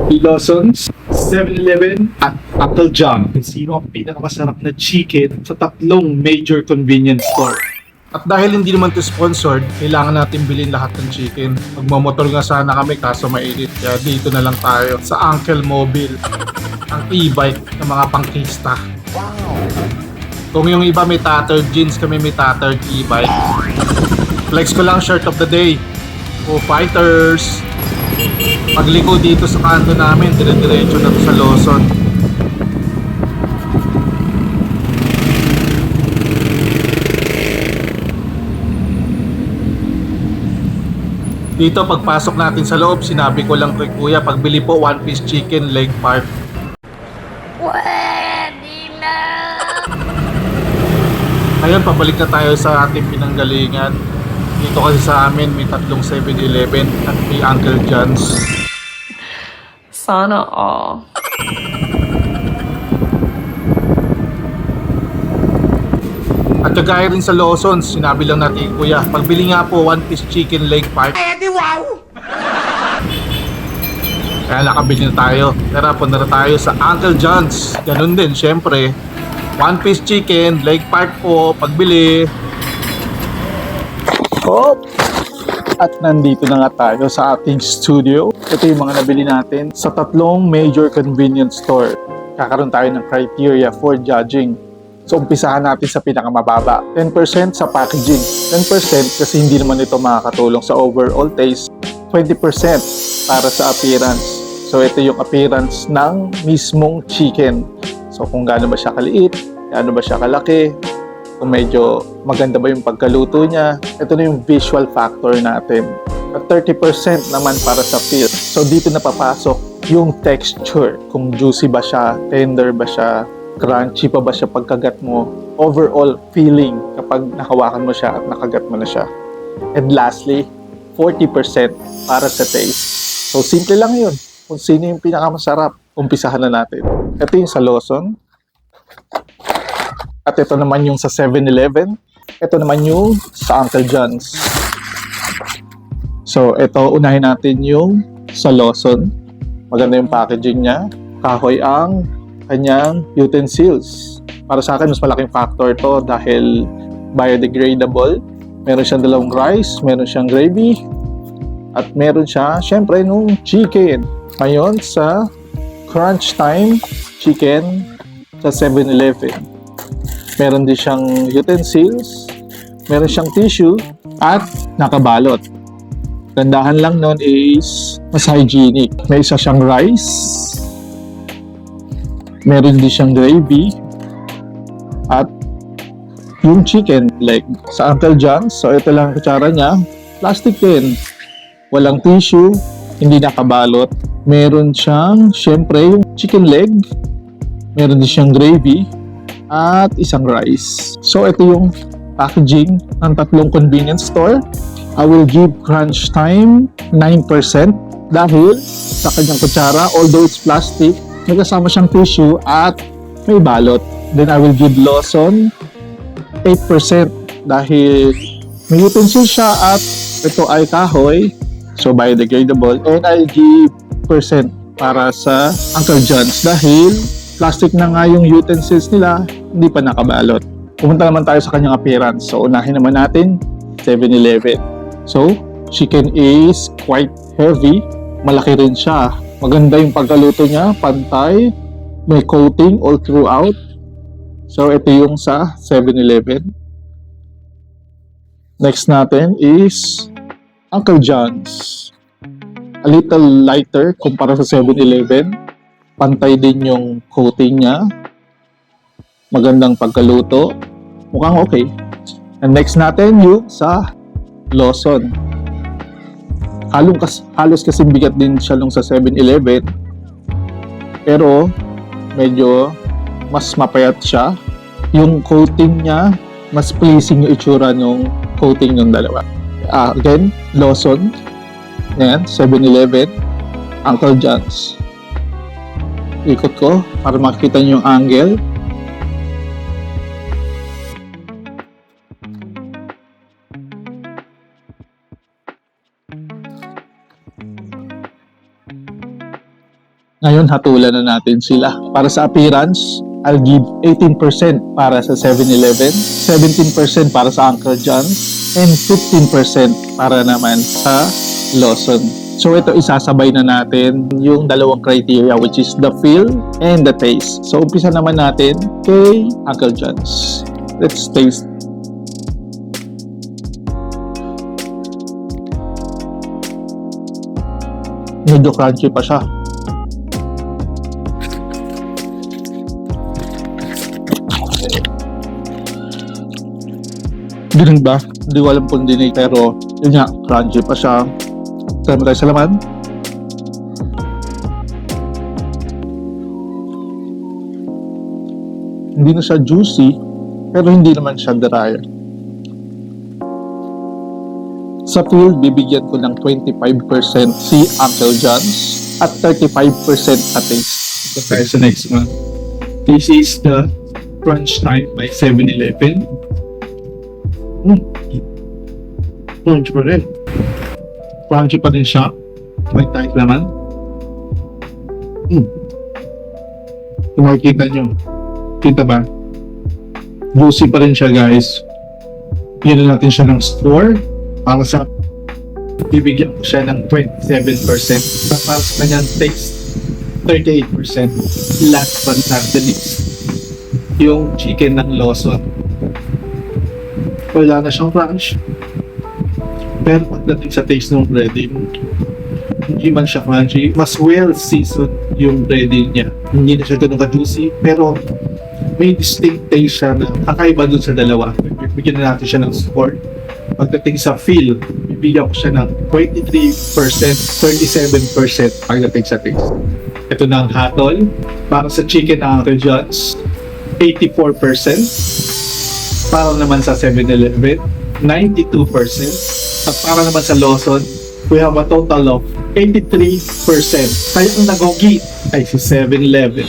Lawson's, 7-Eleven at Uncle John. Sino ang pinakamasarap na chicken sa tatlong major convenience store? At dahil hindi naman ito sponsored, kailangan natin bilhin lahat ng chicken. Magmamotor nga sana kami kaso mainit. Kaya dito na lang tayo sa Uncle Mobile. Ang e-bike ng mga pangkista. Kung yung iba may tattered jeans, kami may tattered e-bike. Flex ko lang shirt of the day. Foo Fighters! Pagliko dito sa kanto namin, dire-diretso na to sa Lawson. Dito pagpasok natin sa loob, sinabi ko lang kay kuya, pagbili po 1 piece chicken leg part. Pwede na! Ngayon, pabalik na tayo sa ating pinanggalingan. Dito kasi sa amin, may tatlong 7-Eleven at may Uncle John's. Sana all. At kagaya rin sa Lawson, sinabi lang natin, kuya, pagbili nga po 1 piece chicken leg part. Kaya nakabili na tayo. Tara, punta na tayo sa Uncle John's. Ganun din, syempre. 1 piece chicken, leg part po, pagbili. Hop! At nandito na nga tayo sa ating studio. Ito yung mga nabili natin sa tatlong major convenience store. Kakaroon tayo ng criteria for judging. So, umpisahan natin sa pinakamababa. 10% sa packaging. 10% kasi hindi naman ito makakatulong sa overall taste. 20% para sa appearance. So, ito yung appearance ng mismong chicken. So, kung gaano ba siya kaliit, gaano ba siya kalaki, kung medyo maganda ba yung pagkaluto niya. Ito na yung visual factor natin. At 30% naman para sa feel. So, dito na papasok yung texture. Kung juicy ba siya, tender ba siya, crunchy pa ba siya pagkagat mo, overall feeling kapag nakawakan mo siya at nakagat mo na siya. And lastly, 40% para sa taste. So, simple lang yun. Kung sino yung pinakamasarap, umpisahan na natin. Ito yung sa Lawson. At ito naman yung sa 7-Eleven. Ito naman yung sa Uncle John's. So, ito, unahin natin yung sa Lawson. Maganda yung packaging niya. Kahoy ang kanyang utensils. Para sa akin, mas malaking factor to dahil biodegradable. Meron siyang dalawang rice, meron siyang gravy, at meron siya, syempre, nung chicken. Ngayon, sa Crunch Time Chicken sa 7-Eleven. Meron din siyang utensils, meron siyang tissue, at nakabalot. Gandahan lang nun is mas hygienic. May isa siyang rice, meron din siyang gravy, at yung chicken leg sa Uncle John's. So ito lang ang kutsara niya, plastic din, walang tissue, hindi nakabalot. Meron siyang syempre yung chicken leg, meron din siyang gravy, at isang rice. So ito yung packaging ng tatlong convenience store. I will give Crunch Time 9% dahil sa kanyang kutsara, although it's plastic, may kasama siyang tissue at may balot. Then I will give Lawson 8% dahil may utensil siya at ito ay kahoy, so biodegradable. And I'll give percent para sa Uncle John's dahil plastic na nga yung utensils nila, hindi pa nakabalot. Pumunta naman tayo sa kanyang appearance. So unahin naman natin 7-Eleven. So chicken is quite heavy, malaki rin siya. Maganda yung pagkaluto niya, pantay, may coating all throughout. So ito yung sa 7-Eleven. Next natin is Uncle John's. A little lighter kumpara sa 7-Eleven. Pantay din yung coating niya. Magandang pagkaluto. Mukhang okay. And next natin yung sa Lawson. Halos kasing bigat din siya nung sa 7-Eleven. Pero medyo mas mapayat siya. Yung coating niya, mas pleasing yung itsura ng coating ng dalawa. Again, Lawson. Ayan, 7-Eleven. Uncle John's. Ikot ko para makita niyo yung angle. Ngayon, hatulan na natin sila. Para sa appearance, I'll give 18% para sa 7-Eleven, 17% para sa Uncle John's, and 15% para naman sa Lawson. So ito, isasabay na natin yung dalawang criteria, which is the feel and the taste. So umpisa naman natin kay Uncle John's. Let's taste. Medyo crunchy pa siya. Dinig ba? Hindi ko alam kung dinig, pero yun nga, crunchy pa siya. Tama tayo sa laman. Hindi na siya juicy, pero hindi naman siya dry. Sa feel, bibigyan ko ng 25% si Uncle John's at 35% sa taste. So tayo sa next one. This is the Crunch Time by 7-Eleven. Crunch pa rin. Crunchy pa rin siya. May tight naman. Kung makikita nyo. Kita ba? Juicy pa rin siya, guys. Bigyan na natin siya ng score. Para sa bibigyan ko siya ng 27%. Para sa kanyang taste, 38%. Last but not the least, yung chicken ng Lawson. Wala na siyang crunch. Pero pagdating sa taste ng breading, hindi man siya crunchy. Mas well seasoned yung breading niya. Hindi na siya ganun ka-juicy. Pero may distinct taste siya na kakaiba dun sa dalawa. Bigyan na natin siya ng score. Pagdating sa feel, bibigyan ko siya ng 23%, 37% pagdating sa taste. Ito na ang hatol. Para sa chicken ng Uncle John's, 84%. Para naman sa 7-Eleven, 92%. At para naman sa Lawson, we have a total of 83%. Kaya ang nagogi ay si 7-Eleven.